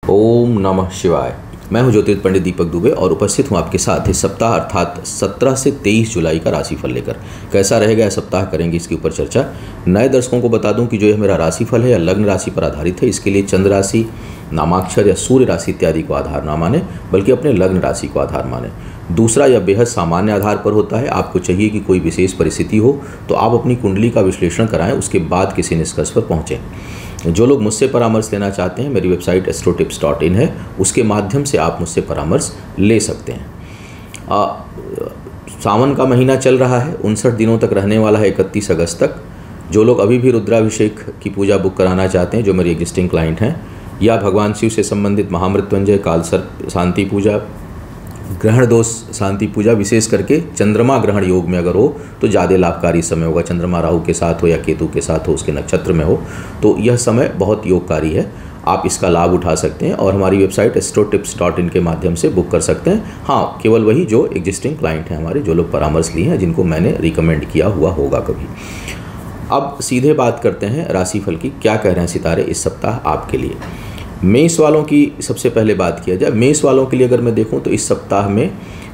ओम नमः शिवाय। मैं हूं ज्योतिष पंडित दीपक दुबे और उपस्थित हूं आपके साथ इस सप्ताह अर्थात 17 से 23 जुलाई का राशिफल लेकर। कैसा रहेगा यह सप्ताह, करेंगे इसके ऊपर चर्चा। नए दर्शकों को बता दूं कि जो यह मेरा राशिफल है या लग्न राशि पर आधारित है। इसके लिए चंद्र राशि, नामाक्षर या सूर्य राशि इत्यादि को आधार ना माने, बल्कि अपने लग्न राशि को आधार माने। दूसरा, यह बेहद सामान्य आधार पर होता है। आपको चाहिए कि कोई विशेष परिस्थिति हो तो आप अपनी कुंडली का विश्लेषण कराएं, उसके बाद किसी निष्कर्ष पर पहुँचें। जो लोग मुझसे परामर्श लेना चाहते हैं, मेरी वेबसाइट astrotips.in है, उसके माध्यम से आप मुझसे परामर्श ले सकते हैं। सावन का महीना चल रहा है, 59 दिनों तक रहने वाला है, 31 अगस्त तक। जो लोग अभी भी रुद्राभिषेक की पूजा बुक कराना चाहते हैं, जो मेरे एग्जिस्टिंग क्लाइंट हैं, या भगवान शिव से संबंधित महामृत्युंजय, कालसर्प शांति पूजा, ग्रहण दोष शांति पूजा, विशेष करके चंद्रमा ग्रहण योग में अगर हो तो ज़्यादा लाभकारी समय होगा। चंद्रमा राहु के साथ हो या केतु के साथ हो, उसके नक्षत्र में हो, तो यह समय बहुत योगकारी है। आप इसका लाभ उठा सकते हैं और हमारी वेबसाइट astrotips.in के माध्यम से बुक कर सकते हैं। हाँ, केवल वही जो एग्जिस्टिंग क्लाइंट हैं हमारे, जो लोग परामर्श लिए हैं, जिनको मैंने रिकमेंड किया हुआ होगा कभी। अब सीधे बात करते हैं राशिफल की। क्या कह रहे हैं सितारे इस सप्ताह आपके लिए। मेष वालों की सबसे पहले बात किया जाए। मेष वालों के लिए अगर मैं देखूं तो इस सप्ताह में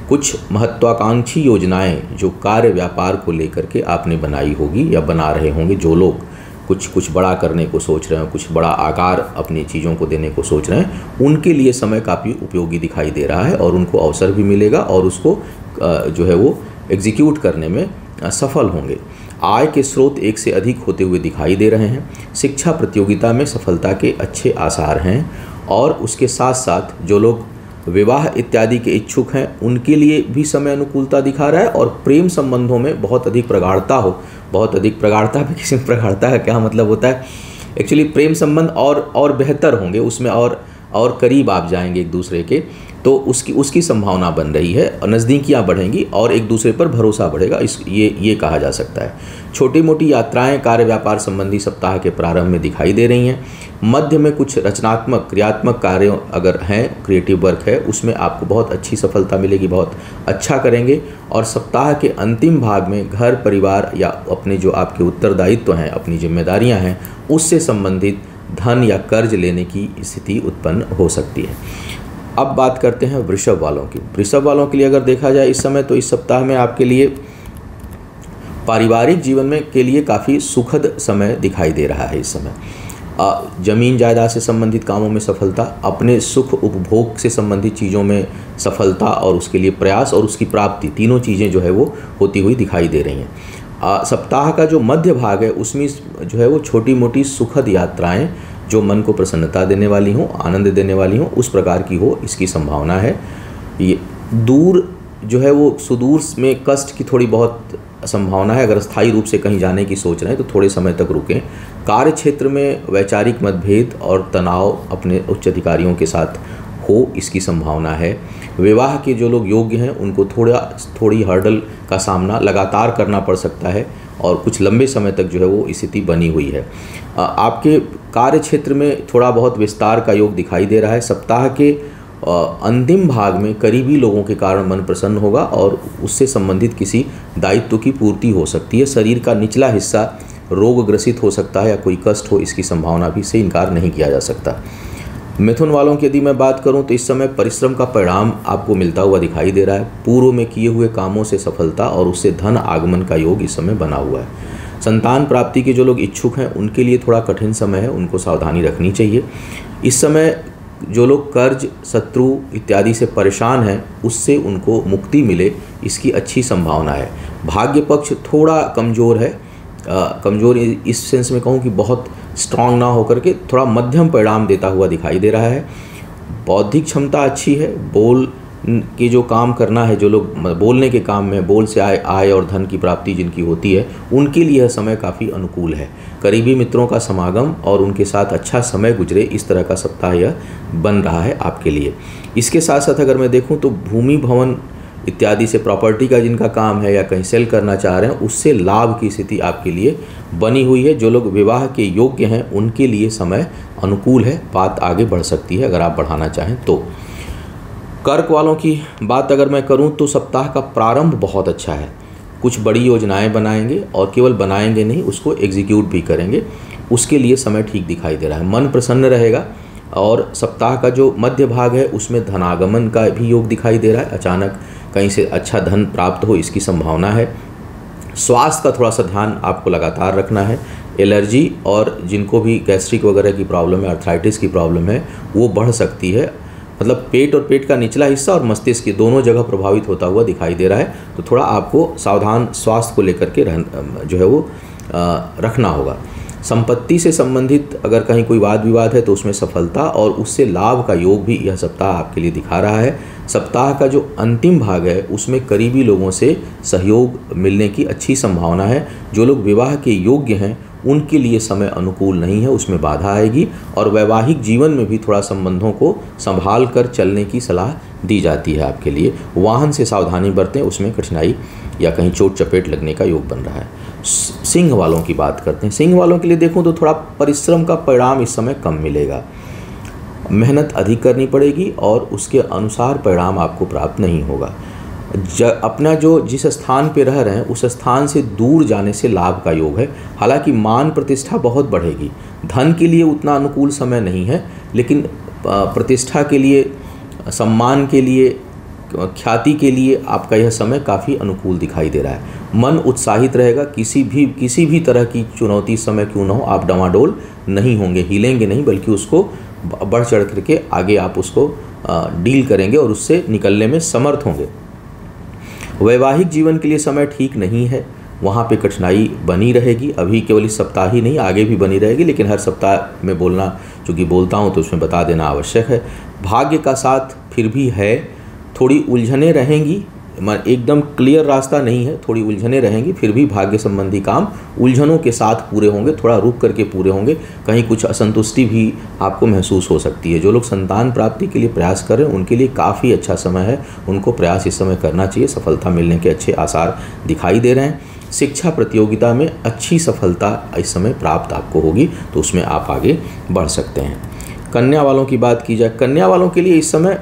कुछ महत्वाकांक्षी योजनाएं जो कार्य व्यापार को लेकर के आपने बनाई होगी या बना रहे होंगे, जो लोग कुछ बड़ा करने को सोच रहे हैं, कुछ बड़ा आकार अपनी चीज़ों को देने को सोच रहे हैं, उनके लिए समय काफ़ी उपयोगी दिखाई दे रहा है और उनको अवसर भी मिलेगा और उसको जो है वो एग्जीक्यूट करने में सफल होंगे। आय के स्रोत एक से अधिक होते हुए दिखाई दे रहे हैं। शिक्षा प्रतियोगिता में सफलता के अच्छे आसार हैं और उसके साथ साथ जो लोग विवाह इत्यादि के इच्छुक हैं, उनके लिए भी समय अनुकूलता दिखा रहा है। और प्रेम संबंधों में बहुत अधिक प्रगाढ़ता हो, बहुत अधिक प्रगाढ़ता भी, किसी में प्रगाढ़ता का क्या मतलब होता है, एक्चुअली प्रेम संबंध और बेहतर होंगे, उसमें और करीब आप जाएंगे एक दूसरे के, तो उसकी संभावना बन रही है और नज़दीकियाँ बढ़ेंगी और एक दूसरे पर भरोसा बढ़ेगा। ये कहा जा सकता है। छोटी मोटी यात्राएं कार्य व्यापार संबंधी सप्ताह के प्रारंभ में दिखाई दे रही हैं। मध्य में कुछ रचनात्मक क्रियात्मक कार्य अगर हैं, क्रिएटिव वर्क है, उसमें आपको बहुत अच्छी सफलता मिलेगी, बहुत अच्छा करेंगे। और सप्ताह के अंतिम भाग में घर परिवार या अपने जो आपके उत्तरदायित्व हैं, अपनी जिम्मेदारियाँ हैं, उससे संबंधित धन या कर्ज लेने की स्थिति उत्पन्न हो सकती है। अब बात करते हैं वृषभ वालों की। वृषभ वालों के लिए अगर देखा जाए इस समय, तो इस सप्ताह में आपके लिए पारिवारिक जीवन में के लिए काफ़ी सुखद समय दिखाई दे रहा है। इस समय जमीन जायदाद से संबंधित कामों में सफलता, अपने सुख उपभोग से संबंधित चीज़ों में सफलता और उसके लिए प्रयास और उसकी प्राप्ति, तीनों चीज़ें जो है वो होती हुई दिखाई दे रही हैं। सप्ताह का जो मध्य भाग है उसमें जो है वो छोटी मोटी सुखद यात्राएं जो मन को प्रसन्नता देने वाली हों, आनंद देने वाली हों, उस प्रकार की हो, इसकी संभावना है। ये दूर जो है वो सुदूर में कष्ट की थोड़ी बहुत संभावना है। अगर स्थायी रूप से कहीं जाने की सोच रहे हैं तो थोड़े समय तक रुकें। कार्य क्षेत्र में वैचारिक मतभेद और तनाव अपने उच्च अधिकारियों के साथ हो, इसकी संभावना है। विवाह के जो लोग योग्य हैं उनको थोड़ी हर्डल का सामना लगातार करना पड़ सकता है और कुछ लंबे समय तक जो है वो स्थिति बनी हुई है। आपके कार्य क्षेत्र में थोड़ा बहुत विस्तार का योग दिखाई दे रहा है। सप्ताह के अंतिम भाग में करीबी लोगों के कारण मन प्रसन्न होगा और उससे संबंधित किसी दायित्व की पूर्ति हो सकती है। शरीर का निचला हिस्सा रोग ग्रसित हो सकता है या कोई कष्ट हो, इसकी संभावना भी से इनकार नहीं किया जा सकता। मिथुन वालों की यदि मैं बात करूं तो इस समय परिश्रम का परिणाम आपको मिलता हुआ दिखाई दे रहा है। पूर्व में किए हुए कामों से सफलता और उससे धन आगमन का योग इस समय बना हुआ है। संतान प्राप्ति के जो लोग इच्छुक हैं उनके लिए थोड़ा कठिन समय है, उनको सावधानी रखनी चाहिए। इस समय जो लोग कर्ज, शत्रु इत्यादि से परेशान हैं, उससे उनको मुक्ति मिले, इसकी अच्छी संभावना है। भाग्य पक्ष थोड़ा कमज़ोर है। कमज़ोर इस सेंस में कहूँ कि बहुत स्ट्रांग ना होकर के थोड़ा मध्यम परिणाम देता हुआ दिखाई दे रहा है। बौद्धिक क्षमता अच्छी है। बोल के जो काम करना है, जो लोग बोलने के काम में, बोल से आय और धन की प्राप्ति जिनकी होती है, उनके लिए यह समय काफ़ी अनुकूल है। करीबी मित्रों का समागम और उनके साथ अच्छा समय गुजरे, इस तरह का सप्ताह यह बन रहा है आपके लिए। इसके साथ साथ अगर मैं देखूं तो भूमि भवन इत्यादि से प्रॉपर्टी का जिनका काम है या कहीं सेल करना चाह रहे हैं, उससे लाभ की स्थिति आपके लिए बनी हुई है। जो लोग विवाह के योग्य हैं उनके लिए समय अनुकूल है, बात आगे बढ़ सकती है अगर आप बढ़ाना चाहें तो। कर्क वालों की बात अगर मैं करूं तो सप्ताह का प्रारंभ बहुत अच्छा है। कुछ बड़ी योजनाएं बनाएंगे और केवल बनाएंगे नहीं, उसको एग्जीक्यूट भी करेंगे, उसके लिए समय ठीक दिखाई दे रहा है। मन प्रसन्न रहेगा। और सप्ताह का जो मध्य भाग है उसमें धनागमन का भी योग दिखाई दे रहा है, अचानक कहीं से अच्छा धन प्राप्त हो इसकी संभावना है। स्वास्थ्य का थोड़ा सा ध्यान आपको लगातार रखना है। एलर्जी और जिनको भी गैस्ट्रिक वगैरह की प्रॉब्लम है, आर्थराइटिस की प्रॉब्लम है, वो बढ़ सकती है। मतलब पेट और पेट का निचला हिस्सा और मस्तिष्क की दोनों जगह प्रभावित होता हुआ दिखाई दे रहा है। तो थोड़ा आपको सावधान स्वास्थ्य को लेकर के जो है वो रखना होगा। संपत्ति से संबंधित अगर कहीं कोई वाद विवाद है तो उसमें सफलता और उससे लाभ का योग भी यह सप्ताह आपके लिए दिखा रहा है। सप्ताह का जो अंतिम भाग है उसमें करीबी लोगों से सहयोग मिलने की अच्छी संभावना है। जो लोग विवाह के योग्य हैं उनके लिए समय अनुकूल नहीं है, उसमें बाधा आएगी। और वैवाहिक जीवन में भी थोड़ा संबंधों को संभाल कर चलने की सलाह दी जाती है आपके लिए। वाहन से सावधानी बरतें, उसमें कठिनाई या कहीं चोट चपेट लगने का योग बन रहा है। सिंह वालों की बात करते हैं। सिंह वालों के लिए देखूं तो थोड़ा परिश्रम का परिणाम इस समय कम मिलेगा, मेहनत अधिक करनी पड़ेगी और उसके अनुसार परिणाम आपको प्राप्त नहीं होगा। अपना जो जिस स्थान पे रह रहे हैं उस स्थान से दूर जाने से लाभ का योग है। हालांकि मान प्रतिष्ठा बहुत बढ़ेगी। धन के लिए उतना अनुकूल समय नहीं है, लेकिन प्रतिष्ठा के लिए, सम्मान के लिए, ख्याति के लिए आपका यह समय काफ़ी अनुकूल दिखाई दे रहा है। मन उत्साहित रहेगा। किसी भी तरह की चुनौती समय क्यों ना हो, आप डमाडोल नहीं होंगे, हिलेंगे नहीं, बल्कि उसको बढ़ चढ़ करके आगे आप उसको डील करेंगे और उससे निकलने में समर्थ होंगे। वैवाहिक जीवन के लिए समय ठीक नहीं है, वहाँ पे कठिनाई बनी रहेगी। अभी केवल इस सप्ताह ही नहीं, आगे भी बनी रहेगी, लेकिन हर सप्ताह में बोलना, चूँकि बोलता हूँ तो उसमें बता देना आवश्यक है। भाग्य का साथ फिर भी है, थोड़ी उलझनें रहेंगी, एकदम क्लियर रास्ता नहीं है, थोड़ी उलझनें रहेंगी। फिर भी भाग्य संबंधी काम उलझनों के साथ पूरे होंगे, थोड़ा रुक करके पूरे होंगे। कहीं कुछ असंतुष्टि भी आपको महसूस हो सकती है। जो लोग संतान प्राप्ति के लिए प्रयास कर रहे हैं उनके लिए काफ़ी अच्छा समय है, उनको प्रयास इस समय करना चाहिए। सफलता मिलने के अच्छे आसार दिखाई दे रहे हैं। शिक्षा प्रतियोगिता में अच्छी सफलता इस समय प्राप्त आपको होगी, तो उसमें आप आगे बढ़ सकते हैं। कन्या वालों की बात की जाए, कन्या वालों के लिए इस समय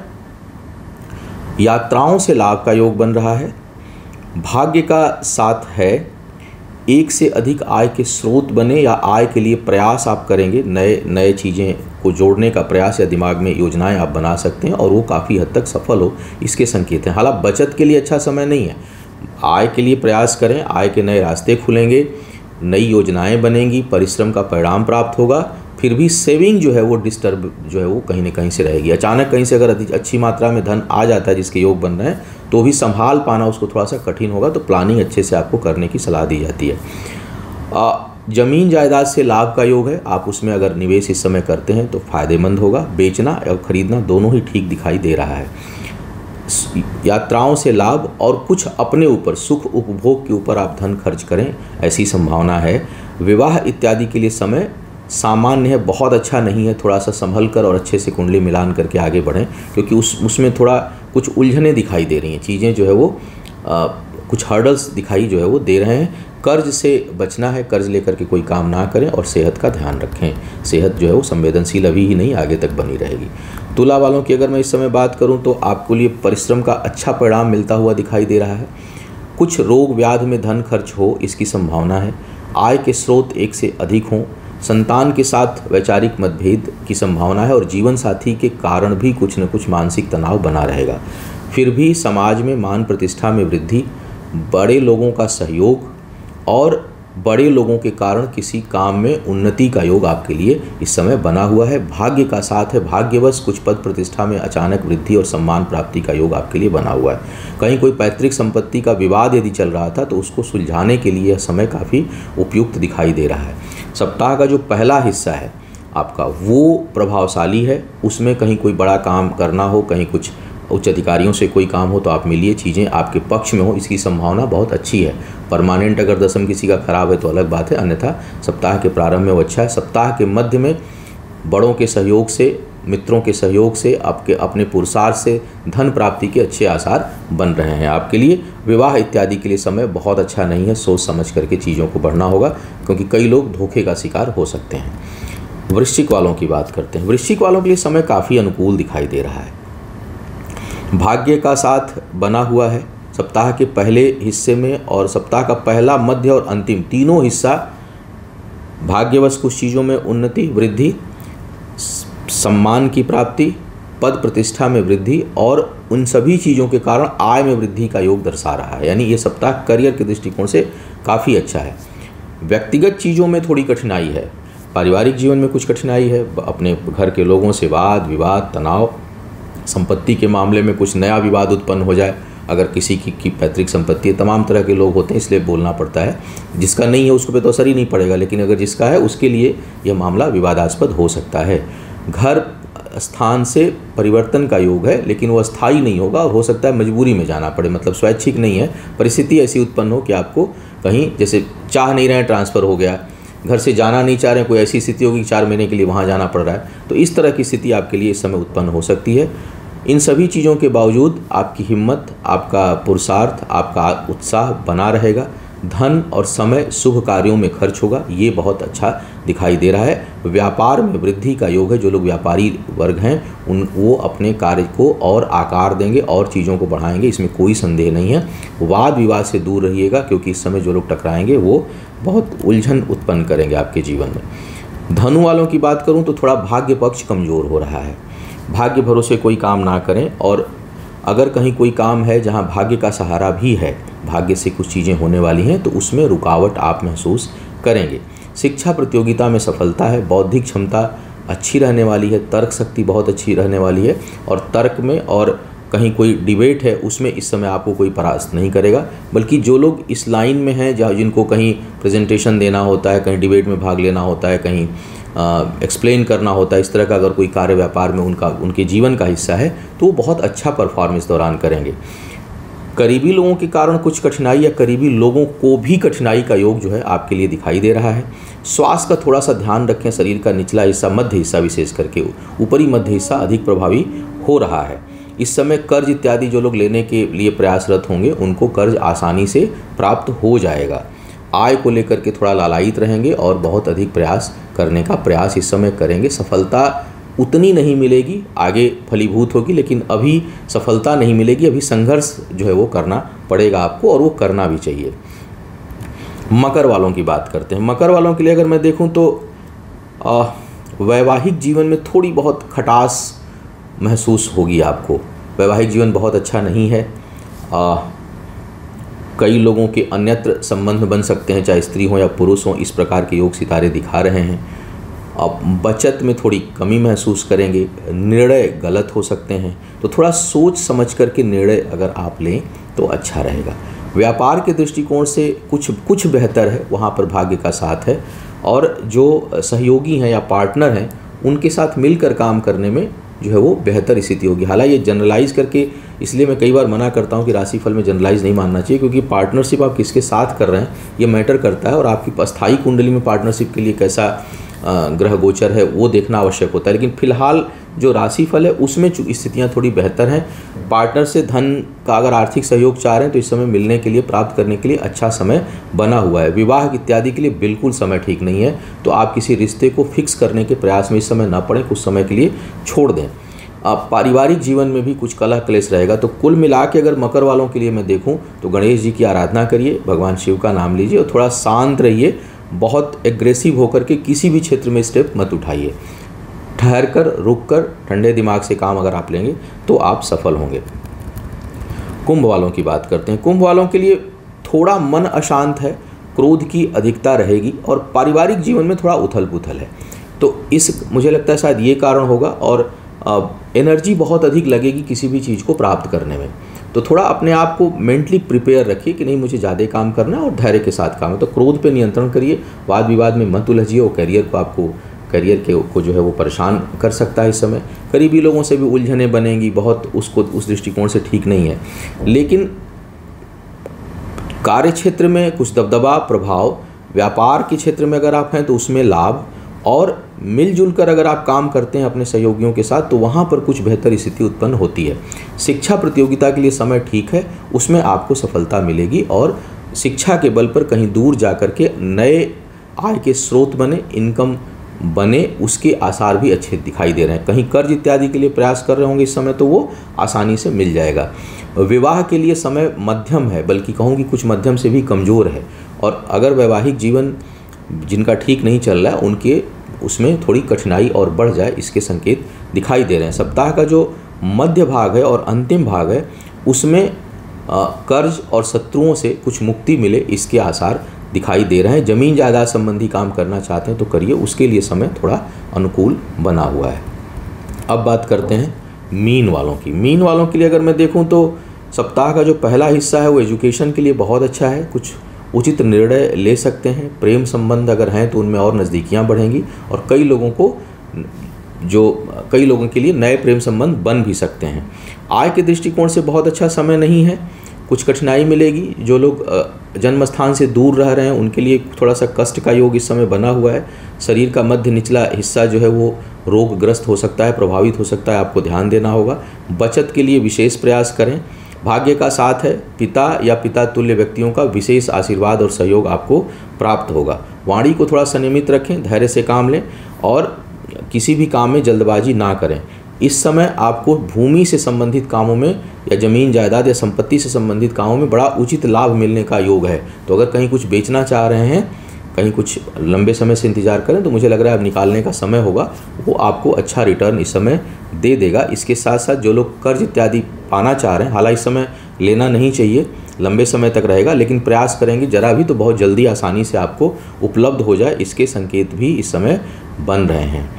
यात्राओं से लाभ का योग बन रहा है। भाग्य का साथ है, एक से अधिक आय के स्रोत बने या आय के लिए प्रयास आप करेंगे, नए चीज़ें को जोड़ने का प्रयास या दिमाग में योजनाएं आप बना सकते हैं और वो काफ़ी हद तक सफल हो, इसके संकेत हैं। हालांकि बचत के लिए अच्छा समय नहीं है, आय के लिए प्रयास करें, आय के नए रास्ते खुलेंगे, नई योजनाएं बनेंगी, परिश्रम का परिणाम प्राप्त होगा। फिर भी सेविंग जो है वो डिस्टर्ब जो है वो कहीं ना कहीं से रहेगी। अचानक कहीं से अगर अच्छी मात्रा में धन आ जाता है जिसके योग बन रहे हैं तो भी संभाल पाना उसको थोड़ा सा कठिन होगा, तो प्लानिंग अच्छे से आपको करने की सलाह दी जाती है। ज़मीन जायदाद से लाभ का योग है, आप उसमें अगर निवेश इस समय करते हैं तो फ़ायदेमंद होगा। बेचना और ख़रीदना दोनों ही ठीक दिखाई दे रहा है। यात्राओं से लाभ और कुछ अपने ऊपर सुख उपभोग के ऊपर आप धन खर्च करें, ऐसी संभावना है। विवाह इत्यादि के लिए समय सामान्य है, बहुत अच्छा नहीं है। थोड़ा सा संभल कर और अच्छे से कुंडली मिलान करके आगे बढ़ें, क्योंकि उसमें थोड़ा कुछ उलझनें दिखाई दे रही हैं। चीज़ें जो है वो कुछ हर्डल्स दिखाई जो है वो दे रहे हैं। कर्ज से बचना है, कर्ज लेकर के कोई काम ना करें और सेहत का ध्यान रखें। सेहत जो है वो संवेदनशील अभी ही नहीं, आगे तक बनी रहेगी। तुला वालों की अगर मैं इस समय बात करूं तो आपके लिए परिश्रम का अच्छा परिणाम मिलता हुआ दिखाई दे रहा है। कुछ रोग व्याधि में धन खर्च हो, इसकी संभावना है। आय के स्रोत एक से अधिक हों। संतान के साथ वैचारिक मतभेद की संभावना है और जीवन साथी के कारण भी कुछ न कुछ मानसिक तनाव बना रहेगा। फिर भी समाज में मान प्रतिष्ठा में वृद्धि, बड़े लोगों का सहयोग और बड़े लोगों के कारण किसी काम में उन्नति का योग आपके लिए इस समय बना हुआ है। भाग्य का साथ है, भाग्यवश कुछ पद प्रतिष्ठा में अचानक वृद्धि और सम्मान प्राप्ति का योग आपके लिए बना हुआ है। कहीं कोई पैतृक संपत्ति का विवाद यदि चल रहा था तो उसको सुलझाने के लिए यह समय काफ़ी उपयुक्त दिखाई दे रहा है। सप्ताह का जो पहला हिस्सा है आपका वो प्रभावशाली है, उसमें कहीं कोई बड़ा काम करना हो, कहीं कुछ उच्च अधिकारियों से कोई काम हो तो आप मिलिए, चीज़ें आपके पक्ष में हो, इसकी संभावना बहुत अच्छी है। परमानेंट अगर दशम किसी का खराब है तो अलग बात है, अन्यथा सप्ताह के प्रारंभ में वो अच्छा है। सप्ताह के मध्य में बड़ों के सहयोग से, मित्रों के सहयोग से, आपके अपने पुरुषार्थ से धन प्राप्ति के अच्छे आसार बन रहे हैं आपके लिए। विवाह इत्यादि के लिए समय बहुत अच्छा नहीं है, सोच समझ करके चीज़ों को बढ़ना होगा, क्योंकि कई लोग धोखे का शिकार हो सकते हैं। वृश्चिक वालों की बात करते हैं। वृश्चिक वालों के लिए समय काफ़ी अनुकूल दिखाई दे रहा है। भाग्य का साथ बना हुआ है सप्ताह के पहले हिस्से में, और सप्ताह का पहला, मध्य और अंतिम तीनों हिस्सा भाग्यवश कुछ चीज़ों में उन्नति, वृद्धि, सम्मान की प्राप्ति, पद प्रतिष्ठा में वृद्धि और उन सभी चीज़ों के कारण आय में वृद्धि का योग दर्शा रहा है। यानी ये सप्ताह करियर के दृष्टिकोण से काफ़ी अच्छा है। व्यक्तिगत चीज़ों में थोड़ी कठिनाई है, पारिवारिक जीवन में कुछ कठिनाई है, अपने घर के लोगों से वाद विवाद, तनाव, संपत्ति के मामले में कुछ नया विवाद उत्पन्न हो जाए, अगर किसी की पैतृक संपत्ति है, तमाम तरह के लोग होते हैं इसलिए बोलना पड़ता है। जिसका नहीं है उसको पे तो असर ही नहीं पड़ेगा, लेकिन अगर जिसका है उसके लिए यह मामला विवादास्पद हो सकता है। घर स्थान से परिवर्तन का योग है, लेकिन वो अस्थायी नहीं होगा और हो सकता है मजबूरी में जाना पड़े, मतलब स्वैच्छिक नहीं है। परिस्थिति ऐसी उत्पन्न हो कि आपको कहीं, जैसे चाह नहीं रहे ट्रांसफ़र हो गया, घर से जाना नहीं चाह रहे, कोई ऐसी स्थिति होगी 4 महीने के लिए वहाँ जाना पड़ रहा है, तो इस तरह की स्थिति आपके लिए इस समय उत्पन्न हो सकती है। इन सभी चीज़ों के बावजूद आपकी हिम्मत, आपका पुरुषार्थ, आपका उत्साह बना रहेगा। धन और समय शुभ कार्यों में खर्च होगा, ये बहुत अच्छा दिखाई दे रहा है। व्यापार में वृद्धि का योग है। जो लोग व्यापारी वर्ग हैं वो अपने कार्य को और आकार देंगे और चीज़ों को बढ़ाएंगे, इसमें कोई संदेह नहीं है। वाद विवाद से दूर रहिएगा, क्योंकि इस समय जो लोग टकराएंगे वो बहुत उलझन उत्पन्न करेंगे आपके जीवन में। धनु वालों की बात करूं तो थोड़ा भाग्य पक्ष कमज़ोर हो रहा है। भाग्य भरोसे कोई काम ना करें, और अगर कहीं कोई काम है जहां भाग्य का सहारा भी है, भाग्य से कुछ चीज़ें होने वाली हैं, तो उसमें रुकावट आप महसूस करेंगे। शिक्षा प्रतियोगिता में सफलता है, बौद्धिक क्षमता अच्छी रहने वाली है, तर्क शक्ति बहुत अच्छी रहने वाली है, और तर्क में और कहीं कोई डिबेट है उसमें इस समय आपको कोई परास्त नहीं करेगा। बल्कि जो लोग इस लाइन में हैं, जहाँ जिनको कहीं प्रेजेंटेशन देना होता है, कहीं डिबेट में भाग लेना होता है, कहीं एक्सप्लेन करना होता है, इस तरह का अगर कोई कार्य व्यापार में उनके जीवन का हिस्सा है, तो वो बहुत अच्छा परफॉर्मेंस दौरान करेंगे। करीबी लोगों के कारण कुछ कठिनाई या करीबी लोगों को भी कठिनाई का योग जो है आपके लिए दिखाई दे रहा है। स्वास्थ्य का थोड़ा सा ध्यान रखें। शरीर का निचला हिस्सा, मध्य हिस्सा विशेष करके, ऊपरी मध्य हिस्सा अधिक प्रभावी हो रहा है। इस समय कर्ज इत्यादि जो लोग लेने के लिए प्रयासरत होंगे उनको कर्ज आसानी से प्राप्त हो जाएगा। आय को लेकर के थोड़ा लालायित रहेंगे और बहुत अधिक प्रयास करने का प्रयास इस समय करेंगे। सफलता उतनी नहीं मिलेगी, आगे फलीभूत होगी, लेकिन अभी सफलता नहीं मिलेगी। अभी संघर्ष जो है वो करना पड़ेगा आपको, और वो करना भी चाहिए। मकर वालों की बात करते हैं। मकर वालों के लिए अगर मैं देखूं तो वैवाहिक जीवन में थोड़ी बहुत खटास महसूस होगी आपको। वैवाहिक जीवन बहुत अच्छा नहीं है। कई लोगों के अन्यत्र संबंध बन सकते हैं, चाहे स्त्री हो या पुरुष हो, इस प्रकार के योग सितारे दिखा रहे हैं। अब बचत में थोड़ी कमी महसूस करेंगे, निर्णय गलत हो सकते हैं, तो थोड़ा सोच समझ करके निर्णय अगर आप लें तो अच्छा रहेगा। व्यापार के दृष्टिकोण से कुछ बेहतर है, वहाँ पर भाग्य का साथ है, और जो सहयोगी हैं या पार्टनर हैं उनके साथ मिलकर काम करने में जो है वो बेहतर स्थिति होगी। हालांकि ये जनरलाइज करके, इसलिए मैं कई बार मना करता हूँ कि राशिफल में जनरलाइज नहीं मानना चाहिए, क्योंकि पार्टनरशिप आप किसके साथ कर रहे हैं ये मैटर करता है, और आपकी अस्थायी कुंडली में पार्टनरशिप के लिए कैसा ग्रह गोचर है वो देखना आवश्यक होता है। लेकिन फिलहाल जो राशिफल है उसमें स्थितियाँ थोड़ी बेहतर हैं। पार्टनर से धन का अगर आर्थिक सहयोग चाह रहे हैं तो इस समय मिलने के लिए, प्राप्त करने के लिए अच्छा समय बना हुआ है। विवाह इत्यादि के लिए बिल्कुल समय ठीक नहीं है, तो आप किसी रिश्ते को फिक्स करने के प्रयास में इस समय ना पड़ें, कुछ समय के लिए छोड़ दें। पारिवारिक जीवन में भी कुछ कलह क्लेश रहेगा। तो कुल मिला के अगर मकर वालों के लिए मैं देखूं तो गणेश जी की आराधना करिए, भगवान शिव का नाम लीजिए और थोड़ा शांत रहिए। बहुत एग्रेसिव होकर के किसी भी क्षेत्र में स्टेप मत उठाइए। ठहर कर, रुक कर, ठंडे दिमाग से काम अगर आप लेंगे तो आप सफल होंगे। कुंभ वालों की बात करते हैं। कुंभ वालों के लिए थोड़ा मन अशांत है, क्रोध की अधिकता रहेगी और पारिवारिक जीवन में थोड़ा उथल पुथल है। तो मुझे लगता है शायद ये कारण होगा, और एनर्जी बहुत अधिक लगेगी किसी भी चीज़ को प्राप्त करने में। तो थोड़ा अपने आप को मेंटली प्रिपेयर रखिए कि नहीं, मुझे ज़्यादा काम करना है और धैर्य के साथ काम है। तो क्रोध पे नियंत्रण करिए, वाद विवाद में मत उलझिए, और करियर को जो है वो परेशान कर सकता है इस समय। करीबी लोगों से भी उलझने बनेंगी, बहुत उस दृष्टिकोण से ठीक नहीं है। लेकिन कार्य क्षेत्र में कुछ दबदबा, प्रभाव, व्यापार के क्षेत्र में अगर आप हैं तो उसमें लाभ, और मिलजुल कर अगर आप काम करते हैं अपने सहयोगियों के साथ तो वहाँ पर कुछ बेहतर स्थिति उत्पन्न होती है। शिक्षा प्रतियोगिता के लिए समय ठीक है, उसमें आपको सफलता मिलेगी, और शिक्षा के बल पर कहीं दूर जाकर के नए आय के स्रोत बने, इनकम बने, उसके आसार भी अच्छे दिखाई दे रहे हैं। कहीं कर्ज इत्यादि के लिए प्रयास कर रहे होंगे इस समय तो वो आसानी से मिल जाएगा। विवाह के लिए समय मध्यम है, बल्कि कहूँ कि कुछ मध्यम से भी कमज़ोर है। और अगर वैवाहिक जीवन जिनका ठीक नहीं चल रहा है उसमें थोड़ी कठिनाई और बढ़ जाए, इसके संकेत दिखाई दे रहे हैं। सप्ताह का जो मध्य भाग है और अंतिम भाग है उसमें कर्ज और शत्रुओं से कुछ मुक्ति मिले, इसके आसार दिखाई दे रहे हैं। ज़मीन जायदाद संबंधी काम करना चाहते हैं तो करिए, उसके लिए समय थोड़ा अनुकूल बना हुआ है। अब बात करते हैं मीन वालों की। मीन वालों के लिए अगर मैं देखूं तो सप्ताह का जो पहला हिस्सा है वो एजुकेशन के लिए बहुत अच्छा है। कुछ उचित निर्णय ले सकते हैं। प्रेम संबंध अगर हैं तो उनमें और नज़दीकियाँ बढ़ेंगी और कई लोगों के लिए नए प्रेम संबंध बन भी सकते हैं। आय के दृष्टिकोण से बहुत अच्छा समय नहीं है, कुछ कठिनाई मिलेगी। जो लोग जन्म स्थान से दूर रह रहे हैं उनके लिए थोड़ा सा कष्ट का योग इस समय बना हुआ है। शरीर का मध्य निचला हिस्सा जो है वो रोगग्रस्त हो सकता है, प्रभावित हो सकता है, आपको ध्यान देना होगा। बचत के लिए विशेष प्रयास करें। भाग्य का साथ है, पिता या पिता तुल्य व्यक्तियों का विशेष आशीर्वाद और सहयोग आपको प्राप्त होगा। वाणी को थोड़ा संयमित रखें, धैर्य से काम लें और किसी भी काम में जल्दबाजी ना करें। इस समय आपको भूमि से संबंधित कामों में या ज़मीन जायदाद या संपत्ति से संबंधित कामों में बड़ा उचित लाभ मिलने का योग है। तो अगर कहीं कुछ बेचना चाह रहे हैं, कहीं कुछ लंबे समय से इंतजार करें, तो मुझे लग रहा है अब निकालने का समय होगा, वो आपको अच्छा रिटर्न इस समय दे देगा। इसके साथ साथ जो लोग कर्ज इत्यादि पाना चाह रहे हैं, हालांकि इस समय लेना नहीं चाहिए, लंबे समय तक रहेगा, लेकिन प्रयास करेंगे जरा भी तो बहुत जल्दी आसानी से आपको उपलब्ध हो जाए, इसके संकेत भी इस समय बन रहे हैं।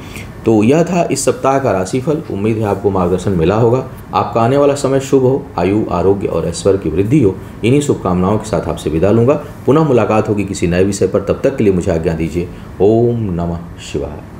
तो यह था इस सप्ताह का राशिफल। उम्मीद है आपको मार्गदर्शन मिला होगा। आपका आने वाला समय शुभ हो, आयु, आरोग्य और ऐश्वर्य की वृद्धि हो। इन्हीं शुभकामनाओं के साथ आपसे विदा लूँगा। पुनः मुलाकात होगी किसी नए विषय पर। तब तक के लिए मुझे आज्ञा दीजिए। ओम नमः शिवाय।